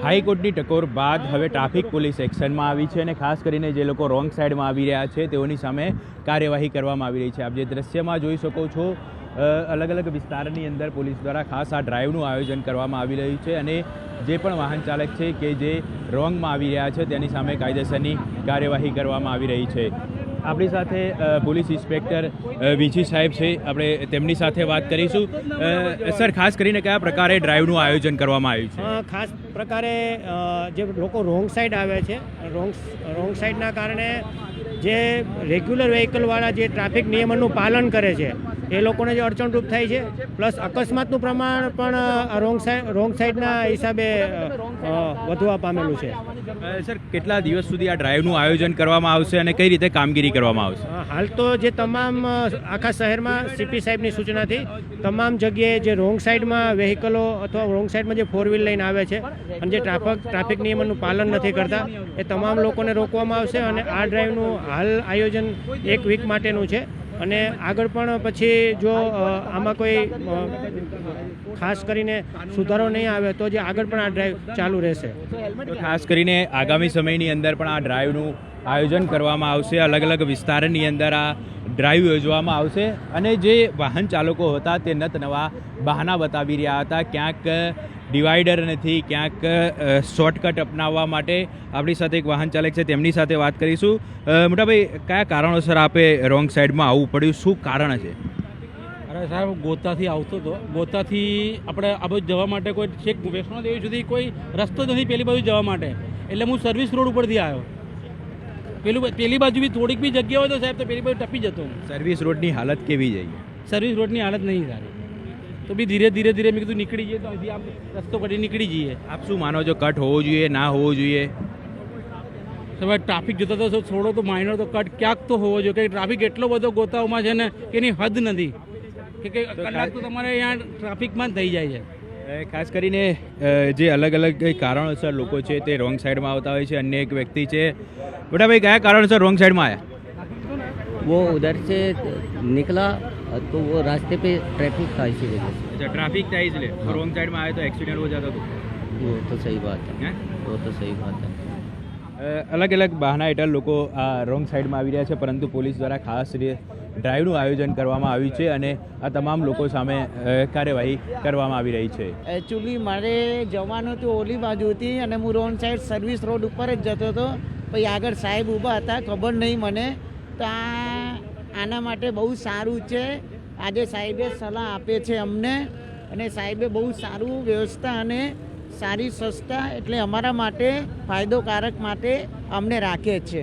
હાઈકોર્ટની ટકોર બાદ હવે ટ્રાફિક પોલીસ એક્શનમાં આવી છે અને ખાસ કરીને જે લોકો રોંગ સાઈડમાં આવી રહ્યા છે તેઓની સામે કાર્યવાહી કરવામાં આવી રહી છે। આપ જે દ્રશ્યમાં જોઈ શકો છો, અલગ અલગ વિસ્તારની અંદર પોલીસ દ્વારા ખાસ આ ડ્રાઈવનું આયોજન કરવામાં આવી રહ્યું છે અને જે પણ વાહન ચાલક છે કે જે રોંગમાં આવી રહ્યા છે તેની સામે કાયદેસરની કાર્યવાહી કરવામાં આવી રહી છે। આપણી સાથે પોલીસ ઇન્સ્પેક્ટર વીજી સાહેબ છે, આપણે તેમની સાથે વાત કરીશું। સર, ખાસ કરીને કયા પ્રકારે ડ્રાઈવનું આયોજન કરવામાં આવ્યું છે? ખાસ પ્રકારે જે લોકો રોંગ સાઈડ આવે છે, રોંગ સાઈડના કારણે જે રેગ્યુલર વ્હીકલવાળા જે ટ્રાફિક નિયમોનું પાલન કરે છે એ લોકોને જે અડચણરૂપ થાય છે, પ્લસ અકસ્માતનું પ્રમાણ પણ રોંગ સાઈડના હિસાબે વધવા પામેલું છે। સર, કેટલા દિવસ સુધી આ ડ્રાઈવનું આયોજન કરવામાં આવશે અને કઈ રીતે કામગીરી કરવામાં આવશે? હાલ તો જે તમામ આખા શહેરમાં સીપી સાહેબની સૂચનાથી તમામ જગ્યાએ જે રોંગ સાઈડમાં વ્હીકલો અથવા રોંગ સાઈડમાં જે ફોર વ્હીલ લઈને આવે છે અને જે ટ્રાફિક નિયમોનું પાલન નથી કરતા એ તમામ લોકોને રોકવામાં આવશે અને આ ડ્રાઈવનું હાલ આયોજન 1 વીક માટેનું છે અને આગળ પણ પછી જો આમાં કોઈ ખાસ કરીને સુધારો નહીં આવે તો જે આગળ પણ આ ડ્રાઈવ ચાલુ રહેશે। તો ખાસ કરીને આગામી સમયની અંદર પણ આ ડ્રાઈવનું આયોજન કરવામાં આવશે, અલગ અલગ વિસ્તારની અંદર આ ડ્રાઈવ યોજવામાં આવશે અને જે વાહન ચાલકો હતા તે નવા બહાના બતાવી રહ્યા હતા, ક્યાંક ડિવાઈડર નથી, ક્યાંક શોર્ટકટ અપનાવવા માટે। આપણી સાથે એક વાહન ચાલક છે, તેમની સાથે વાત કરીશું। મોટાભાઈ, કયા કારણોસર આપે રોંગ સાઈડમાં આવવું પડ્યું, શું કારણ છે? અરે સાહેબ, ગોતાથી આવતો હતો, ગોતાથી આપણે આ બાજુ જવા માટે કોઈ છેક વૈષ્ણોદેવી સુધી કોઈ રસ્તો નથી પેલી બાજુ જવા માટે, એટલે હું સર્વિસ રોડ ઉપરથી આવ્યો। પેલી બાજુ બી થોડીક બી જગ્યા હોય તો સાહેબ તો પેલી બાજુ ટપી જતો હું। સર્વિસ રોડની હાલત કેવી જઈ? સર્વિસ રોડની હાલત નહીં સારી, તો બી ધીરે ધીરે મેં કીધું નીકળી જઈએ તો અહીંથી આમ રસ્તો કરી નીકળી જઈએ। આપ શું માનો છો, કટ હોવો જોઈએ, ના હોવો જોઈએ? તમે ટ્રાફિક જતો તો થોડો તો માઇનર તો કટ ક્યાંક તો હોવો જોઈએ, કે ટ્રાફિક એટલો બધો ગોતાઓમાં છે ને કે એની હદ નથી, કે કલાક તો તમારે અહીંયા ટ્રાફિકમાં જ થઈ જાય છે। ખાસ કરીને જે અલગ અલગ કારણોસર લોકો છે તે રોંગ સાઈડમાં આવતા હોય છે। અન્ય એક વ્યક્તિ છે, બેટા ભાઈ, કયા કારણોસર રોંગ સાઈડમાં આવ્યા? वो उधर से निकला तो वो रास्ते पे ट्रैफिक था, इसी वजह से। अच्छा, ट्रैफिक था इसलिए रोंग साइड में आए तो एक्सीडेंट हो जाता तो? वो तो सही बात है, वो तो सही बात है। અલગ અલગ બહાના હેઠળ લોકો આ રોંગ સાઈડમાં આવી રહ્યા છે, પરંતુ પોલીસ દ્વારા ખાસ ડ્રાઈવનું આયોજન કરવામાં આવ્યું છે અને આ તમામ લોકો સામે કાર્યવાહી કરવામાં આવી રહી છે। એકચ્યુઅલી મારે જવાનું હતું ઓલી બાજુથી અને હું રોંગ સાઈડ સર્વિસ રોડ ઉપર જ જતો હતો, પછી આગળ સાહેબ ઊભા હતા, ખબર નહીં મને, તો આના માટે બહુ સારું છે। આજે સાહેબે સલાહ આપે છે અમને અને સાહેબે બહુ સારું વ્યવસ્થા અને સારી સસ્તા એટલે અમારા માટે ફાયદોકારક માટે અમને રાખે છે।